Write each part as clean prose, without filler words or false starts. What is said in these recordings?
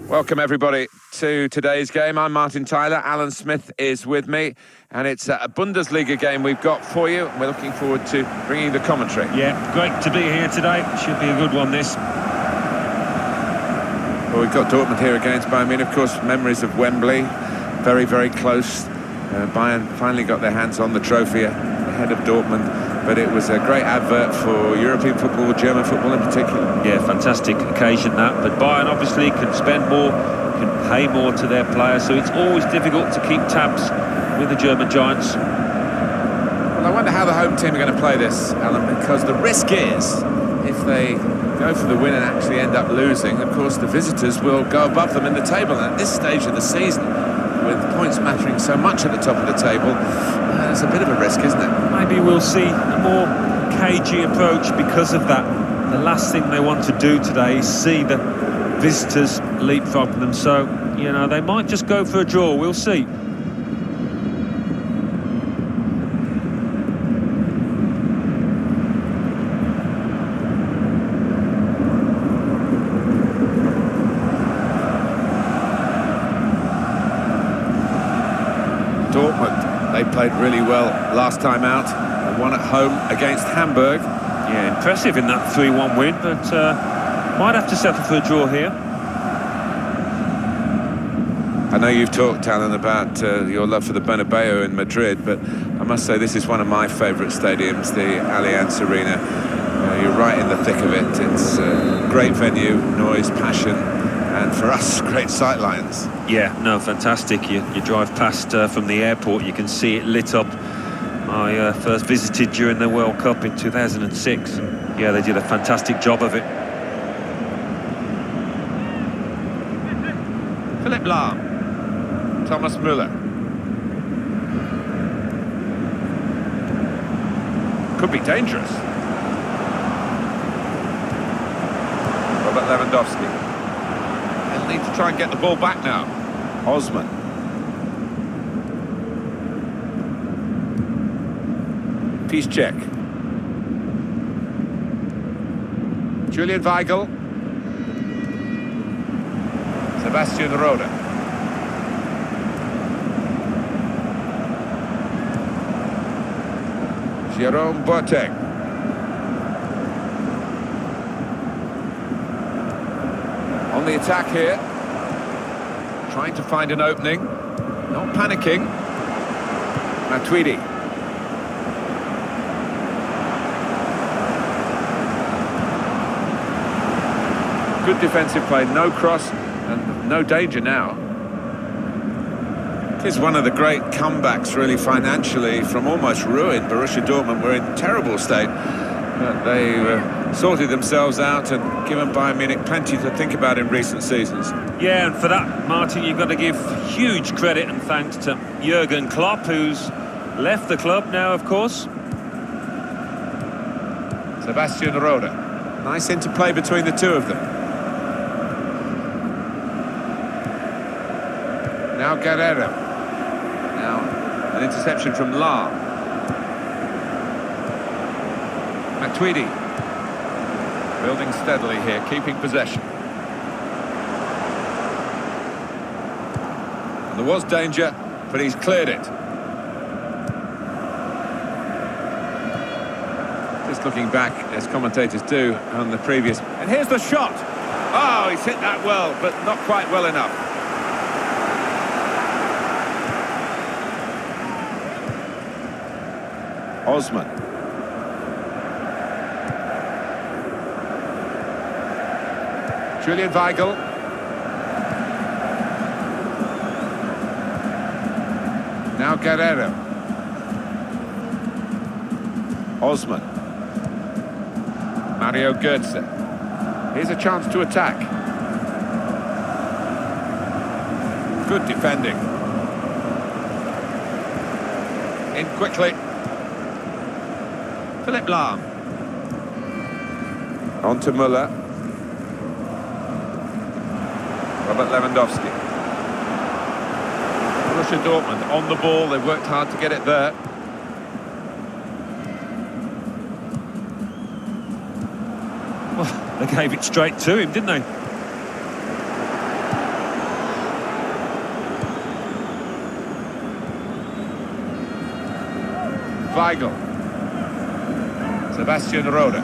Welcome everybody to today's game. I'm Martin Tyler, Alan Smith is with me, and it's a Bundesliga game we've got for you. We're looking forward to bringing the commentary. Yeah, great to be here today. Should be a good one, this. Well, we've got Dortmund here against Bayern Munich. Of course, memories of Wembley, very, very close. Bayern finally got their hands on the trophy ahead of Dortmund. But it was a great advert for European football, German football in particular. Yeah, fantastic occasion that. But Bayern obviously can spend more, can pay more to their players, so it's always difficult to keep tabs with the German giants. Well, I wonder how the home team are going to play this, Alan, because the risk is, if they go for the win and actually end up losing, of course the visitors will go above them in the table. And at this stage of the season, with points mattering so much at the top of the table, it's a bit of a risk, isn't it? Maybe we'll see a more cagey approach because of that. The last thing they want to do today is see the visitors leapfrog them. So, you know, they might just go for a draw. We'll see. Dortmund, they played really well last time out. They won at home against Hamburg. Yeah, impressive in that 3-1 win, but might have to settle for a draw here. I know you've talked, Alan, about your love for the Bernabeu in Madrid, but I must say this is one of my favourite stadiums, the Allianz Arena. You're right in the thick of it. It's a great venue, noise, passion, and for us, great sightlines. Yeah, no, fantastic. You drive past from the airport, you can see it lit up. I first visited during the World Cup in 2006. Yeah, they did a fantastic job of it. Philipp Lahm, Thomas Müller. Could be dangerous. Robert Lewandowski. They'll need to try and get the ball back now. Osman. Piszczek. Julian Weigl. Sebastian Rode. Jerome Boateng. On the attack here. Trying to find an opening. Not panicking. Matuidi. Good defensive play, no cross and no danger now. It is one of the great comebacks really financially from almost ruin. Borussia Dortmund were in terrible state, but they sorted themselves out and given Bayern Munich plenty to think about in recent seasons. Yeah, and for that, Martin, you've got to give huge credit and thanks to Jurgen Klopp, who's left the club now, of course. Sebastian Rode. Nice interplay between the two of them. Now Guerrero. Now an interception from Lahm. Matuidi. Building steadily here, keeping possession. And there was danger, but he's cleared it. Just looking back, as commentators do, on the previous... And here's the shot! Oh, he's hit that well, but not quite well enough. Osman. Julian Weigl. Now Guerrero. Osman. Mario Götze. Here's a chance to attack. Good defending. In quickly. Philipp Lahm. On to Müller. Robert Lewandowski. Borussia Dortmund on the ball. They've worked hard to get it there. Well, they gave it straight to him, didn't they? Weigl. Sebastian Rode.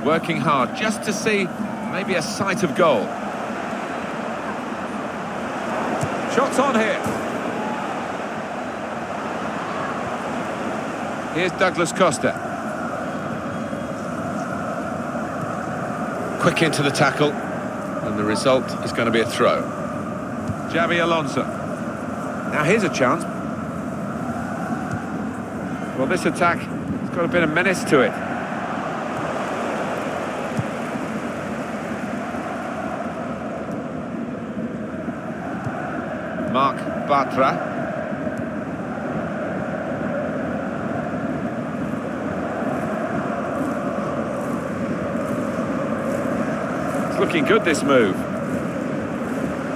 Working hard just to see maybe a sight of goal. Shots on here. Here's Douglas Costa. Quick into the tackle, and the result is going to be a throw. Xabi Alonso. Now here's a chance. Well, this attack has got a bit of menace to it. Marc Bartra. It's looking good, this move.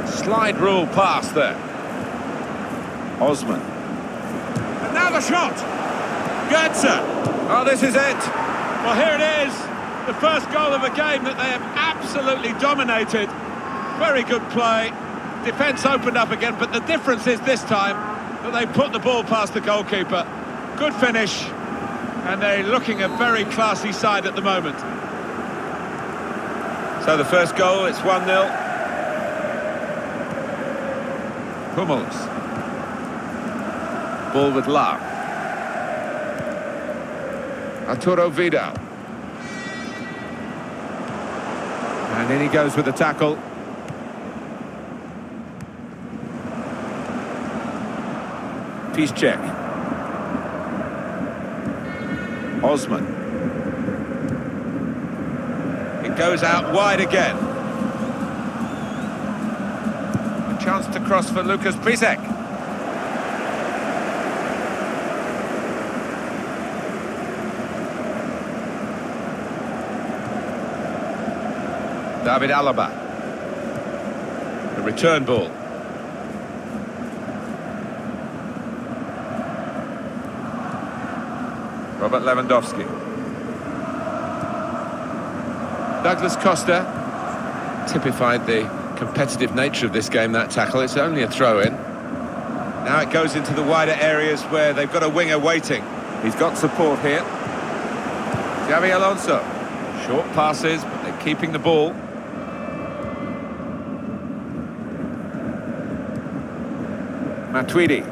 Slide rule pass there. Osman. And now the shot! Goetze! Oh, this is it! Well, here it is! The first goal of a game that they have absolutely dominated. Very good play. Defence opened up again, but the difference is this time that they put the ball past the goalkeeper. Good finish, and they're looking a very classy side at the moment. So the first goal, it's 1-0. Hummels. Ball with Lau. Arturo Vidal. And in he goes with the tackle. Piszczek. Osman. It goes out wide again. A chance to cross for Lucas Piszczek. David Alaba. The return ball. Robert Lewandowski. Douglas Costa typified the competitive nature of this game, that tackle. It's only a throw-in. Now it goes into the wider areas where they've got a winger waiting. He's got support here. Xabi Alonso. Short passes, but they're keeping the ball. Matuidi.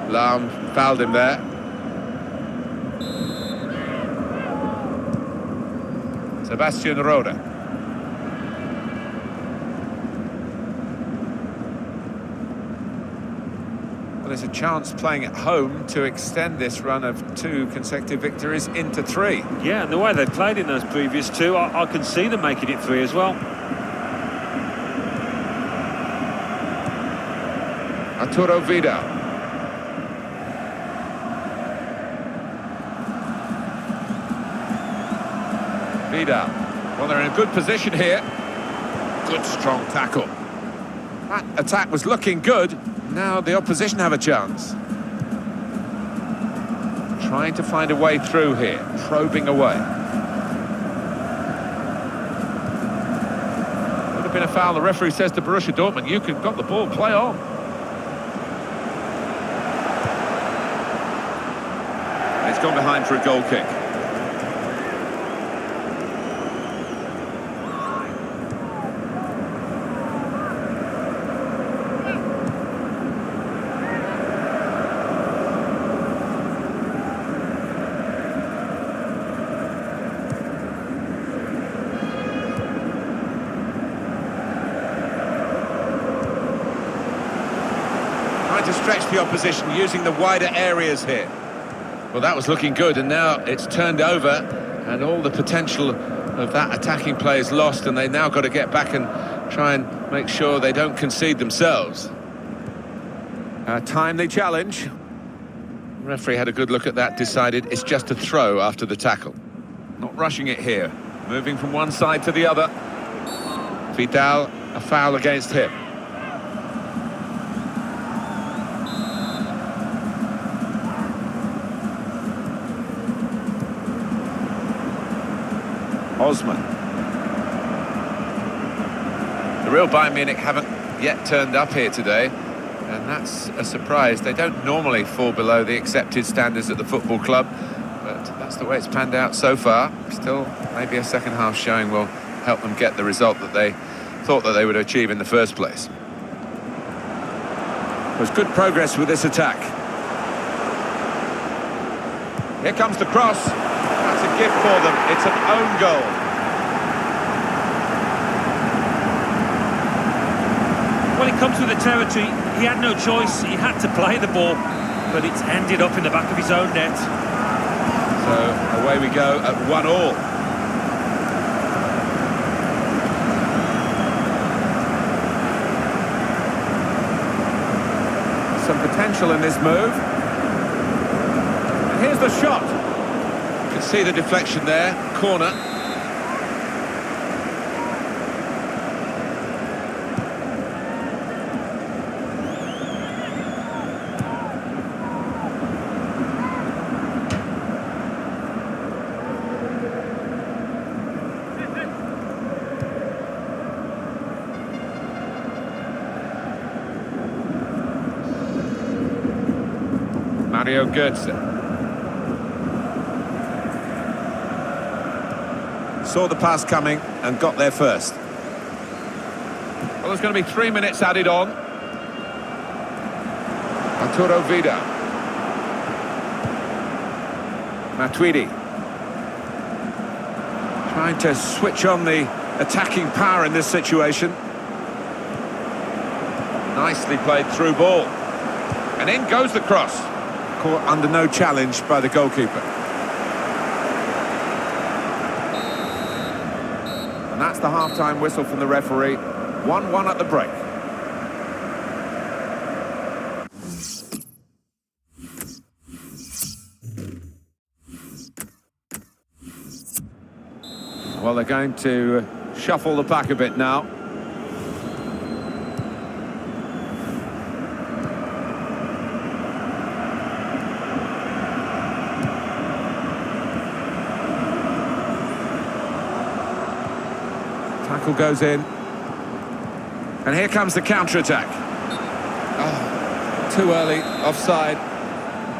Lahm fouled him there. Sebastian Rode. Well, there's a chance playing at home to extend this run of 2 consecutive victories into 3. Yeah, and the way they played in those previous 2, I can see them making it 3 as well. Arturo Vidal. Vidal. Well, they're in a good position here. Good, strong tackle. That attack was looking good. Now the opposition have a chance. Trying to find a way through here. Probing away. Would have been a foul. The referee says to Borussia Dortmund, you can got the ball, play on. And it's gone behind for a goal kick. To stretch the opposition using the wider areas here. Well, that was looking good, and now it's turned over, and all the potential of that attacking play is lost, and they've now got to get back and try and make sure they don't concede themselves. A timely challenge. The referee had a good look at that, decided it's just a throw after the tackle. Not rushing it here, moving from one side to the other. Vidal, a foul against him. Osman. The real Bayern Munich haven't yet turned up here today, and that's a surprise. They don't normally fall below the accepted standards at the football club, but that's the way it's panned out so far. Still, maybe a second half showing will help them get the result that they thought that they would achieve in the first place. There's good progress with this attack. Here comes the cross. That's a gift for them. It's an own goal. Well, it comes with the territory. He had no choice. He had to play the ball, but it's ended up in the back of his own net. So away we go at 1-1. Some potential in this move. And here's the shot. You can see the deflection there. Corner. Mario Götze. Saw the pass coming and got there first. Well, there's going to be 3 minutes added on. Arturo Vidal. Matuidi. Trying to switch on the attacking power in this situation. Nicely played through ball. And in goes the cross. Caught under no challenge by the goalkeeper. And that's the half-time whistle from the referee. 1-1 at the break. Well, they're going to shuffle the pack a bit now. Tackle goes in. And here comes the counter-attack. Oh, too early, offside.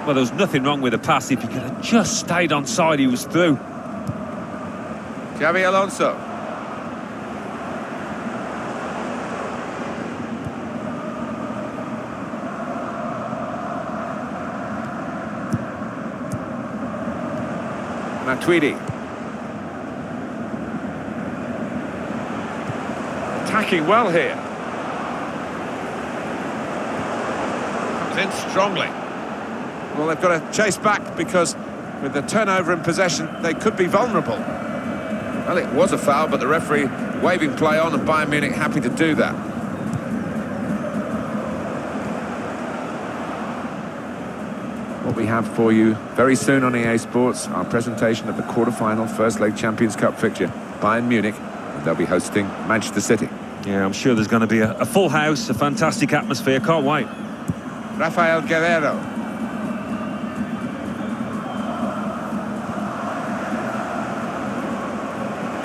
Well, there was nothing wrong with the pass. If he could have just stayed on side, he was through. Xabi Alonso. Matuidi. Attacking well here. Comes in strongly. Well, they've got to chase back because with the turnover in possession, they could be vulnerable. Well, it was a foul, but the referee waving play on, and Bayern Munich happy to do that. What we have for you very soon on EA Sports, our presentation of the quarter-final first leg Champions Cup fixture. Bayern Munich, and they'll be hosting Manchester City. Yeah, I'm sure there's going to be a full house, a fantastic atmosphere. Can't wait. Rafael Guerrero.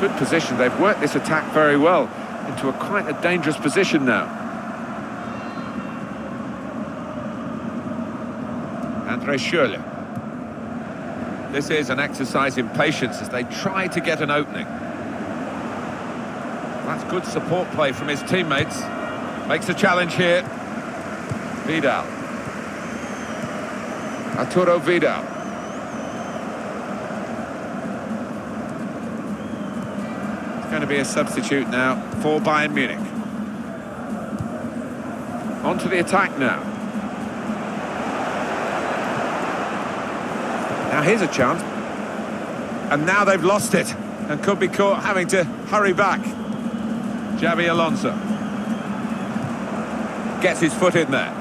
Good position. They've worked this attack very well into quite a dangerous position now. Andre Schürrle. This is an exercise in patience as they try to get an opening. That's good support play from his teammates. Makes a challenge here. Vidal. Arturo Vidal. It's going to be a substitute now for Bayern Munich. On to the attack now. Now here's a chance. And now they've lost it and could be caught having to hurry back. Xabi Alonso gets his foot in there.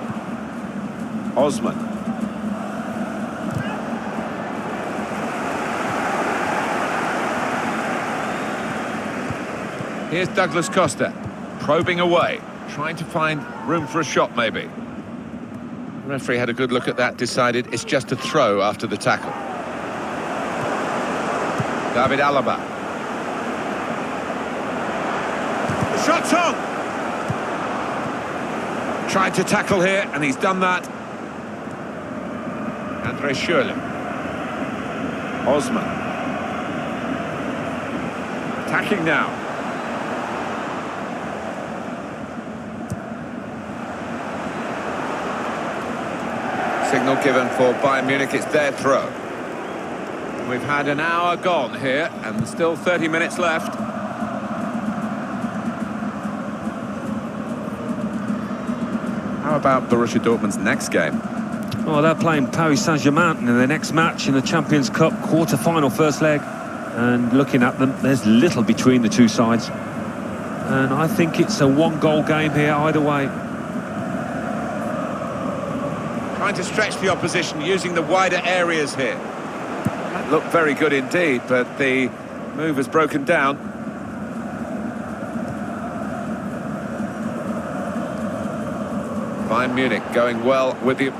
Osman. Here's Douglas Costa, probing away, trying to find room for a shot maybe. The referee had a good look at that, decided it's just a throw after the tackle. David Alaba. Shots on! Tried to tackle here, and he's done that. Andre Schürrle. Osman. Attacking now. Signal given for Bayern Munich, it's their throw. We've had an hour gone here, and still 30 minutes left. How about Borussia Dortmund's next game? Well, they're playing Paris Saint-Germain in their next match in the Champions Cup quarter-final first leg. And looking at them, there's little between the two sides. And I think it's a one-goal game here either way. Trying to stretch the opposition using the wider areas here. That looked very good indeed, but the move has broken down. Bayern Munich going well with the...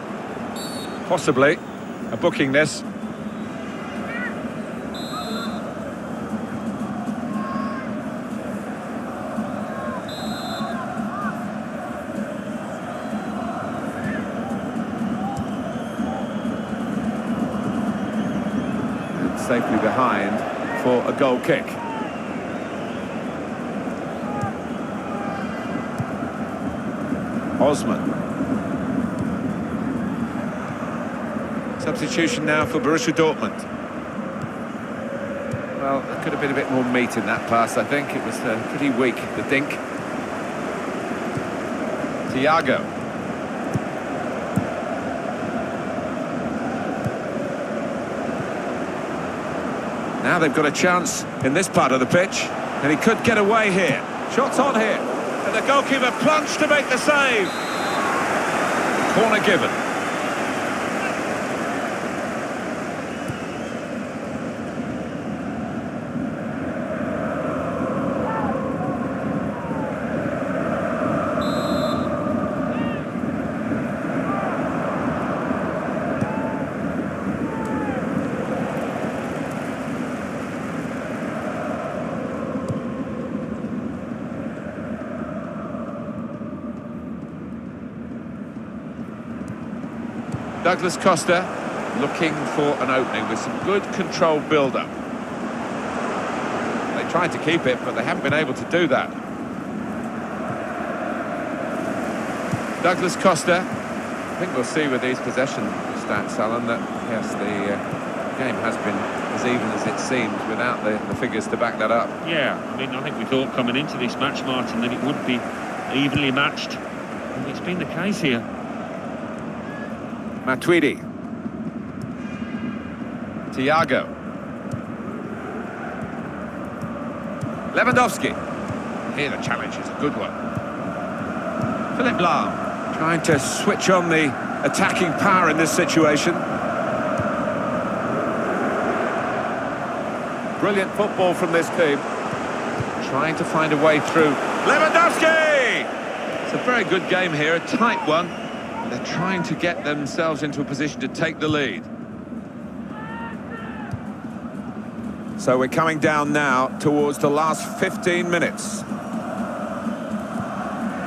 possibly a booking this. And safely behind for a goal kick. Osman. Substitution now for Borussia Dortmund. Well, there could have been a bit more meat in that pass, I think. It was pretty weak, the dink. Thiago. Now they've got a chance in this part of the pitch, and he could get away here. Shots on here, and the goalkeeper plunged to make the save. Corner given. Douglas Costa looking for an opening with some good controlled build-up. They tried to keep it, but they haven't been able to do that. Douglas Costa. I think we'll see with these possession stats, Alan, that yes, the game has been as even as it seems without the figures to back that up. Yeah, I mean, I think we thought coming into this match, Martin, that it would be evenly matched. And it's been the case here. Matuidi. Thiago. Lewandowski. Here the challenge is a good one. Philipp Lahm trying to switch on the attacking power in this situation. Brilliant football from this team. Trying to find a way through. Lewandowski! It's a very good game here, a tight one. They're trying to get themselves into a position to take the lead. So we're coming down now towards the last 15 minutes.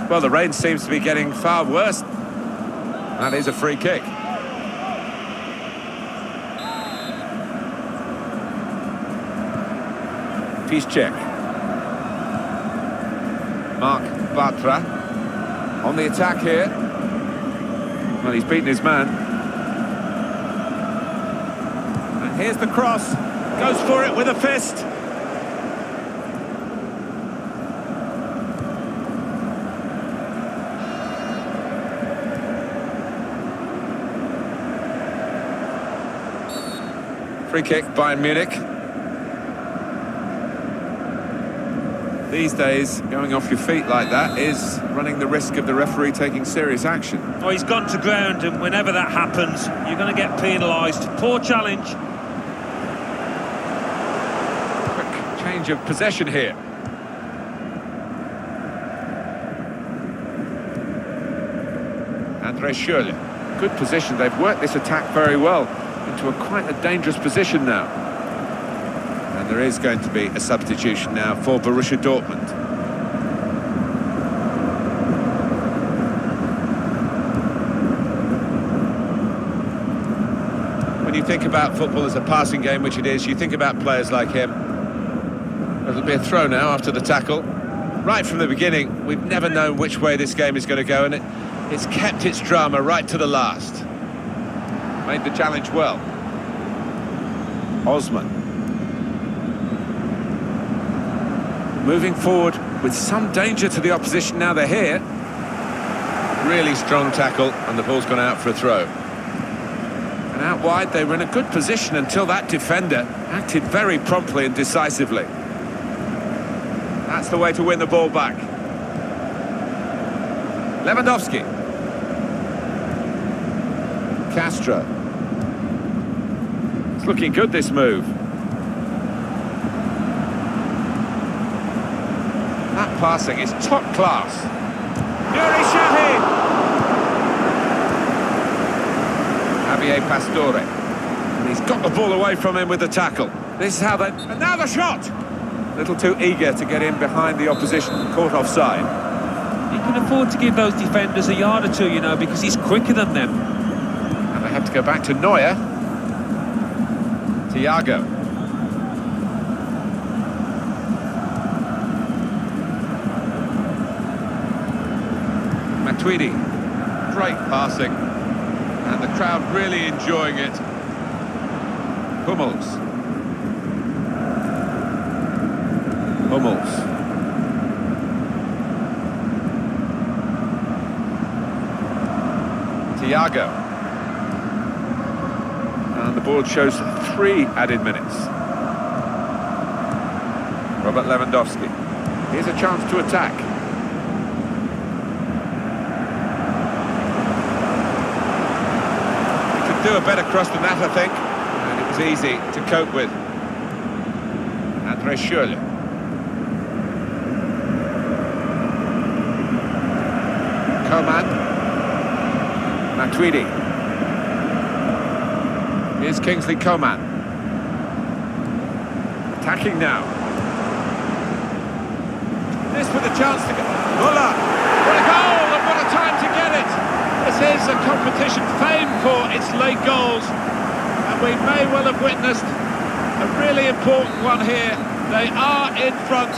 Well, the rain seems to be getting far worse. That is a free kick. Piszczek. Marc Bartra on the attack here. Well, he's beaten his man. And here's the cross. Goes for it with a fist. Free kick, Bayern Munich. These days, going off your feet like that is running the risk of the referee taking serious action. Oh, he's gone to ground, and whenever that happens, you're going to get penalised. Poor challenge. Quick change of possession here. Andre Schürrle. Good position. They've worked this attack very well into quite a dangerous position now. And there is going to be a substitution now for Borussia Dortmund. think about football as a passing game, which it is, you think about players like him. It'll be a throw now after the tackle. Right from the beginning, we've never known which way this game is going to go, and it's kept its drama right to the last. Made the challenge well. Osman. Moving forward with some danger to the opposition now they're here. Really strong tackle, and the ball's gone out for a throw. And out wide, they were in a good position until that defender acted very promptly and decisively. That's the way to win the ball back. Lewandowski. Castro. It's looking good, this move. That passing is top class. Yuri Shahin. Javier Pastore. And he's got the ball away from him with the tackle. This is how they... And now the shot! A little too eager to get in behind the opposition, caught offside. You can afford to give those defenders a yard or two, you know, because he's quicker than them. And they have to go back to Neuer. Thiago. Matuidi. Great passing. And the crowd really enjoying it. Hummels. Thiago. And the board shows 3 added minutes. Robert Lewandowski. Here's a chance to attack. He could do a better cross than that, I think. And it was easy to cope with. Andre Schürrle. Coman. Matuidi. Here's Kingsley Coman. Attacking now. This with a chance to go. Muller! What a goal, and what a time to get it! This is a competition famed for its late goals, and we may well have witnessed a really important one here. They are in front.